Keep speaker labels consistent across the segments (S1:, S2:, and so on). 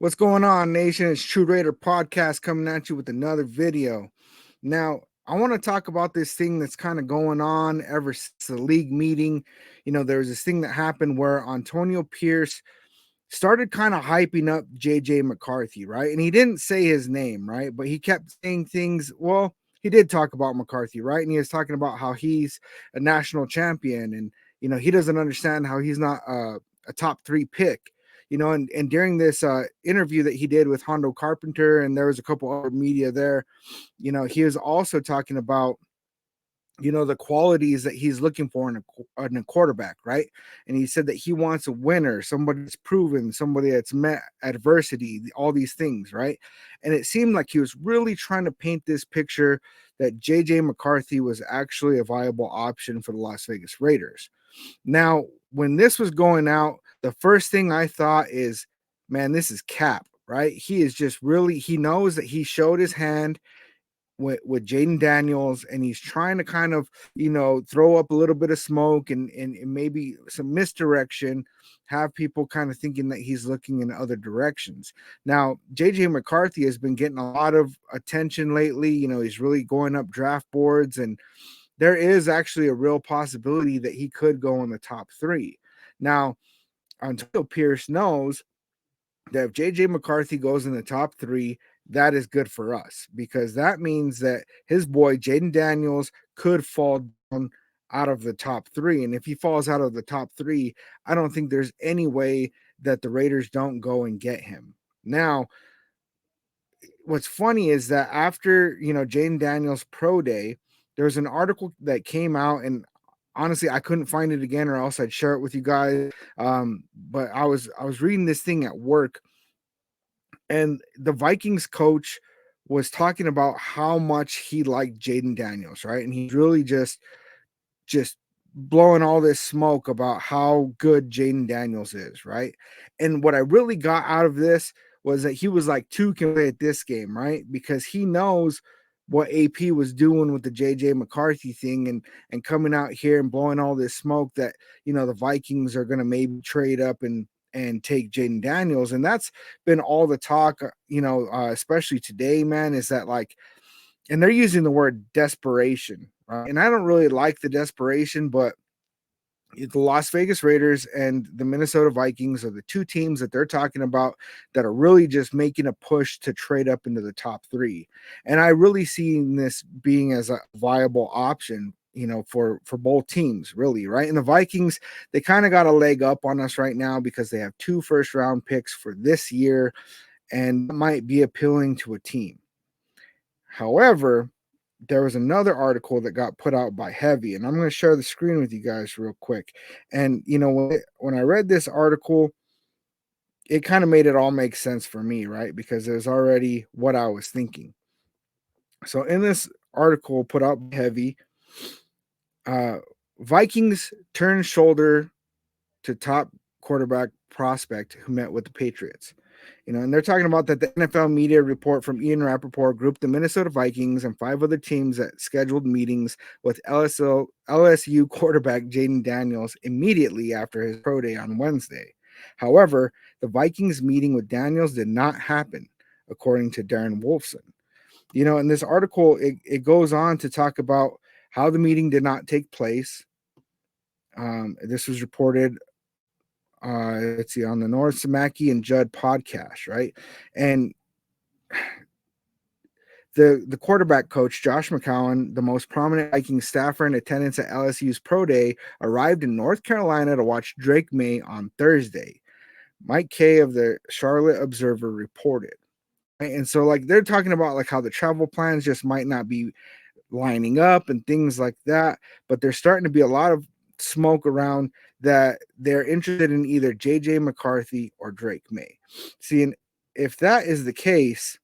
S1: What's going on, nation? It's True Raider Podcast coming at you with another video. Now, I want to talk about this thing that's kind of going on ever since the league meeting. There was this thing that happened where Antonio Pierce started kind of hyping up JJ McCarthy, right? And he didn't say his name, right? But he kept saying things. Well, he did talk about McCarthy, right? And he was talking about how he's a national champion and, he doesn't understand how he's not a top three pick. And during this interview that he did with Hondo Carpenter, and there was a couple other media there, he was also talking about the qualities that he's looking for in a quarterback, right? And he said that he wants a winner, somebody that's proven, somebody that's met adversity, all these things, right? And it seemed like he was really trying to paint this picture that JJ McCarthy was actually a viable option for the Las Vegas Raiders. Now, when this was going out, the first thing I thought is, man, this is cap, right? He is just really, he knows that he showed his hand with Jayden Daniels, and he's trying to kind of, throw up a little bit of smoke and maybe some misdirection, have people kind of thinking that he's looking in other directions. Now, JJ McCarthy has been getting a lot of attention lately. He's really going up draft boards, and there is actually a real possibility that he could go in the top three. Now, Antonio Pierce knows that if JJ McCarthy goes in the top three, that is good for us because that means that his boy Jayden Daniels could fall down out of the top three. And if he falls out of the top three, I don't think there's any way that the Raiders don't go and get him. Now, what's funny is that after Jayden Daniels pro day, there was an article that came out, and honestly, I couldn't find it again, or else I'd share it with you guys. But I was reading this thing at work, and the Vikings coach was talking about how much he liked Jayden Daniels, right? And he's really just blowing all this smoke about how good Jayden Daniels is, right? And what I really got out of this was that he was like, two can play at this game, right? Because he knows what AP was doing with the JJ McCarthy thing and coming out here and blowing all this smoke that the Vikings are going to maybe trade up and take Jayden Daniels. And that's been all the talk, especially today, man, is that like, and they're using the word desperation, right? And I don't really like the desperation, but the Las Vegas Raiders and the Minnesota Vikings are the two teams that they're talking about that are really just making a push to trade up into the top three. And I really see this being as a viable option, for both teams, really, right? And the Vikings, they kind of got a leg up on us right now because they have 2 first round picks for this year, and that might be appealing to a team. However, there was another article that got put out by Heavy, and I'm going to share the screen with you guys real quick. And when I read this article, it kind of made it all make sense for me, right? Because it was already what I was thinking. So in this article put out by Heavy, uh, Vikings turn shoulder to top quarterback prospect who met with the Patriots. And they're talking about that the NFL media report from Ian Rappaport grouped the Minnesota Vikings and 5 other teams that scheduled meetings with LSU quarterback Jayden Daniels immediately after his pro day on Wednesday. However, the Vikings meeting with Daniels did not happen, according to Darren Wolfson. In this article, it goes on to talk about how the meeting did not take place. This was reported let's see, on the North Samaki and Judd podcast, right? And the quarterback coach, Josh McCown, the most prominent Vikings staffer in attendance at LSU's pro day, arrived in North Carolina to watch Drake May on Thursday. Mike Kay of the Charlotte Observer reported. Right? And so like they're talking about like how the travel plans just might not be lining up and things like that, but there's starting to be a lot of smoke around that they're interested in either JJ McCarthy or Drake May. See, and if that is the case,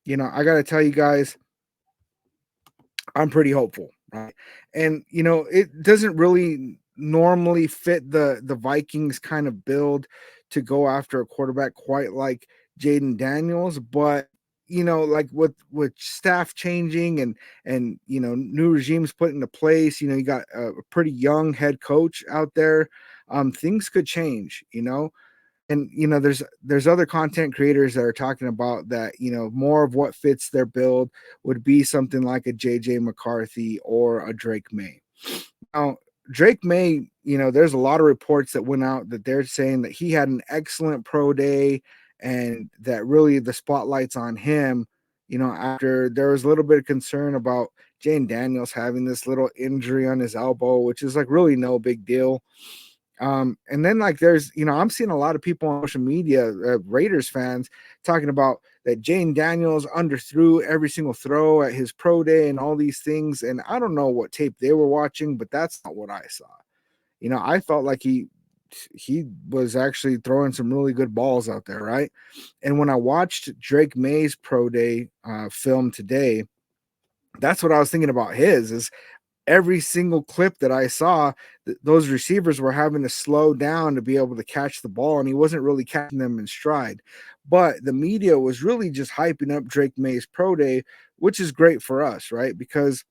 S1: I got to tell you guys, I'm pretty hopeful, right? And it doesn't really normally fit the Vikings kind of build to go after a quarterback quite like Jayden Daniels, but like with staff changing and new regimes put into place, you got a pretty young head coach out there. Things could change, And there's other content creators that are talking about that, more of what fits their build would be something like a JJ McCarthy or a Drake May. Now, Drake May, there's a lot of reports that went out that they're saying that he had an excellent pro day and that really the spotlight's on him, after there was a little bit of concern about Jayden Daniels having this little injury on his elbow, which is like really no big deal. And then like there's, I'm seeing a lot of people on social media, Raiders fans, talking about that Jayden Daniels underthrew every single throw at his pro day and all these things. And I don't know what tape they were watching, but that's not what I saw. I felt like he was actually throwing some really good balls out there, right? And when I watched Drake May's pro day film today, that's what I was thinking about his is every single clip that I saw, those receivers were having to slow down to be able to catch the ball, and he wasn't really catching them in stride. But the media was really just hyping up Drake May's pro day, which is great for us, right? Because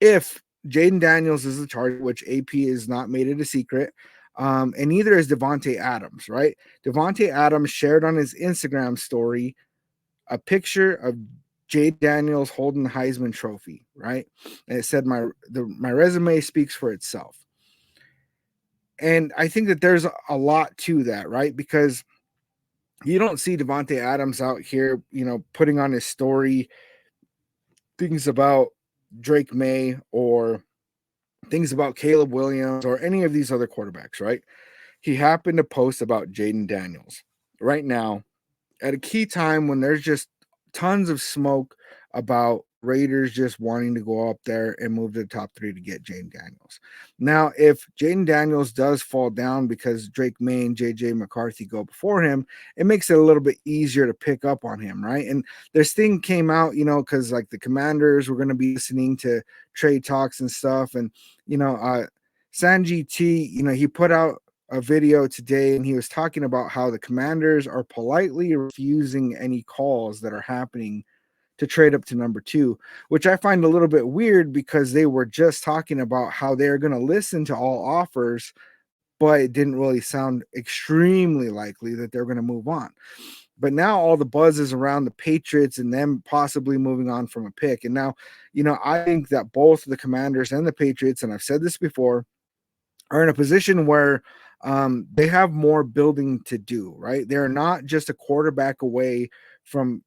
S1: if Jayden Daniels is the target, which AP has not made it a secret, and neither is Devontae Adams, right? Devontae Adams shared on his Instagram story a picture of Jay Daniels holding the Heisman Trophy, right? And it said my resume speaks for itself. And I think that there's a lot to that, right? Because you don't see Devontae Adams out here, putting on his story things about Drake May or things about Caleb Williams or any of these other quarterbacks, right? He happened to post about Jayden Daniels right now at a key time when there's just tons of smoke about Raiders just wanting to go up there and move to the top three to get Jayden Daniels. Now, if Jayden Daniels does fall down because Drake May and JJ McCarthy go before him, it makes it a little bit easier to pick up on him, right? And this thing came out, because like the Commanders were going to be listening to trade talks and stuff. And, Sanji T, he put out a video today and he was talking about how the Commanders are politely refusing any calls that are happening to trade up to number 2, which I find a little bit weird because they were just talking about how they're going to listen to all offers, but it didn't really sound extremely likely that they're going to move on. But now all the buzz is around the Patriots and them possibly moving on from a pick. And now, I think that both the Commanders and the Patriots, and I've said this before, are in a position where they have more building to do, right? They're not just a quarterback away from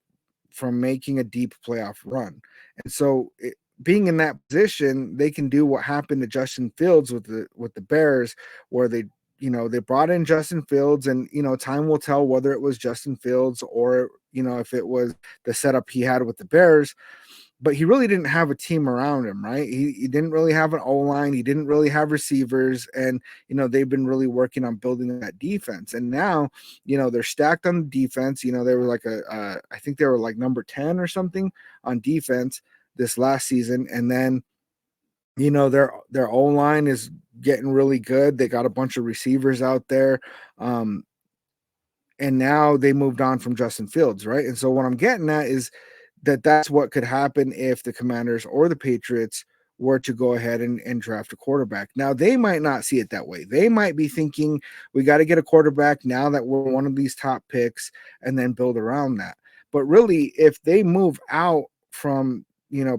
S1: making a deep playoff run. And so being in that position, they can do what happened to Justin Fields with the Bears, where they brought in Justin Fields, and time will tell whether it was Justin Fields or if it was the setup he had with the Bears. But he really didn't have a team around him, right? He didn't really have an O-line. He didn't really have receivers. And, they've been really working on building that defense. And now, they're stacked on the defense. They were like I think they were like number 10 or something on defense this last season. And then, their O-line is getting really good. They got a bunch of receivers out there. And now they moved on from Justin Fields, right? And so what I'm getting at is that's what could happen if the Commanders or the Patriots were to go ahead and draft a quarterback. Now, they might not see it that way. They might be thinking, we got to get a quarterback now that we're one of these top picks and then build around that. But really, if they move out from,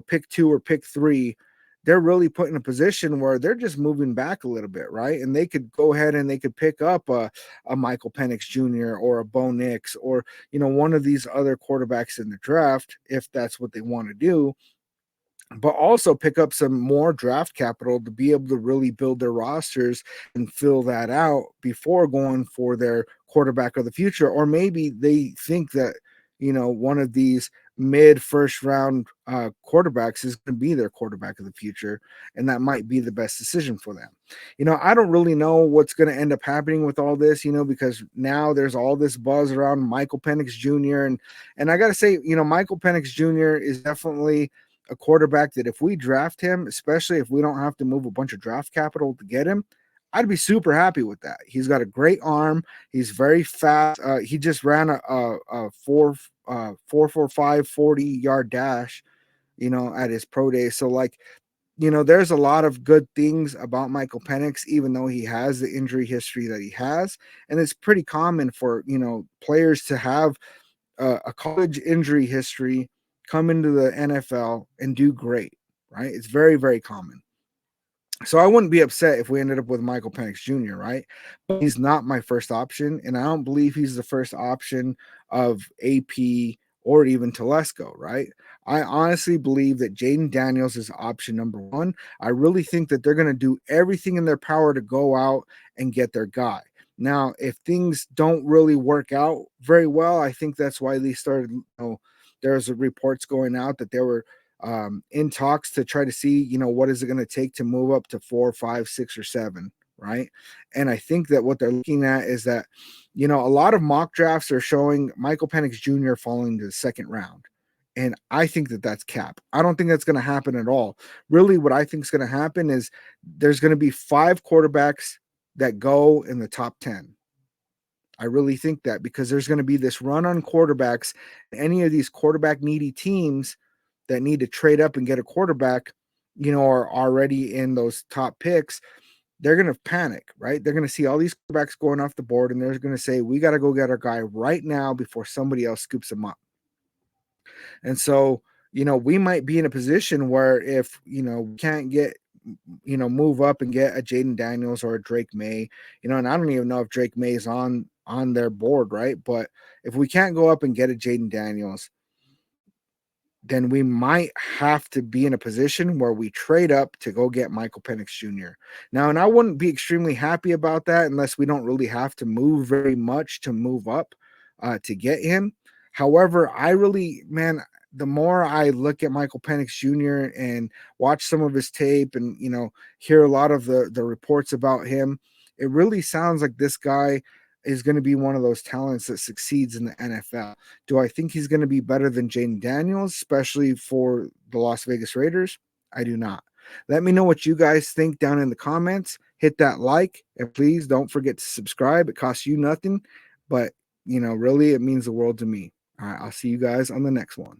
S1: pick 2 or pick 3, they're really put in a position where they're just moving back a little bit, right? And they could go ahead and they could pick up a Michael Penix Jr. or a Bo Nix or, one of these other quarterbacks in the draft, if that's what they want to do, but also pick up some more draft capital to be able to really build their rosters and fill that out before going for their quarterback of the future. Or maybe they think that, one of these mid first round quarterbacks is going to be their quarterback of the future, and that might be the best decision for them. I don't really know what's going to end up happening with all this, because now there's all this buzz around Michael Penix Jr. and I got to say, Michael Penix Jr. is definitely a quarterback that if we draft him, especially if we don't have to move a bunch of draft capital to get him, I'd be super happy with that. He's got a great arm. He's very fast. He just ran a 4.45 40-yard dash, at his pro day. So like there's a lot of good things about Michael Penix, even though he has the injury history that he has. And it's pretty common for, players to have a college injury history, come into the NFL and do great, right? It's very, very common. So I wouldn't be upset if we ended up with Michael Penix Jr., right? But he's not my first option, and I don't believe he's the first option of AP or even Telesco, right? I honestly believe that Jayden Daniels is option number one. I really think that they're going to do everything in their power to go out and get their guy. Now, if things don't really work out very well, I think that's why they started, there's reports going out that there were in talks to try to see, what is it going to take to move up to 4, 5, 6, or 7, right? And I think that what they're looking at is that, a lot of mock drafts are showing Michael Penix Jr. falling to the second round. And I think that that's cap. I don't think that's going to happen at all. Really, what I think is going to happen is there's going to be 5 quarterbacks that go in the top 10. I really think that because there's going to be this run on quarterbacks. Any of these quarterback needy teams that need to trade up and get a quarterback, are already in those top picks. They're going to panic, right? They're going to see all these quarterbacks going off the board and they're going to say, we got to go get our guy right now before somebody else scoops him up. And so, we might be in a position where if, we can't get, move up and get a Jayden Daniels or a Drake May, and I don't even know if Drake May is on their board, right? But if we can't go up and get a Jayden Daniels, then we might have to be in a position where we trade up to go get Michael Penix Jr. Now, and I wouldn't be extremely happy about that unless we don't really have to move very much to move up to get him. However, I really, man, the more I look at Michael Penix Jr. and watch some of his tape and, hear a lot of the reports about him, it really sounds like this guy is going to be one of those talents that succeeds in the NFL. Do I think he's going to be better than Jayden Daniels, especially for the Las Vegas Raiders? I do not. Let me know what you guys think down in the comments. Hit that like, and please don't forget to subscribe. It costs you nothing, but really it means the world to me. All right, I'll see you guys on the next one.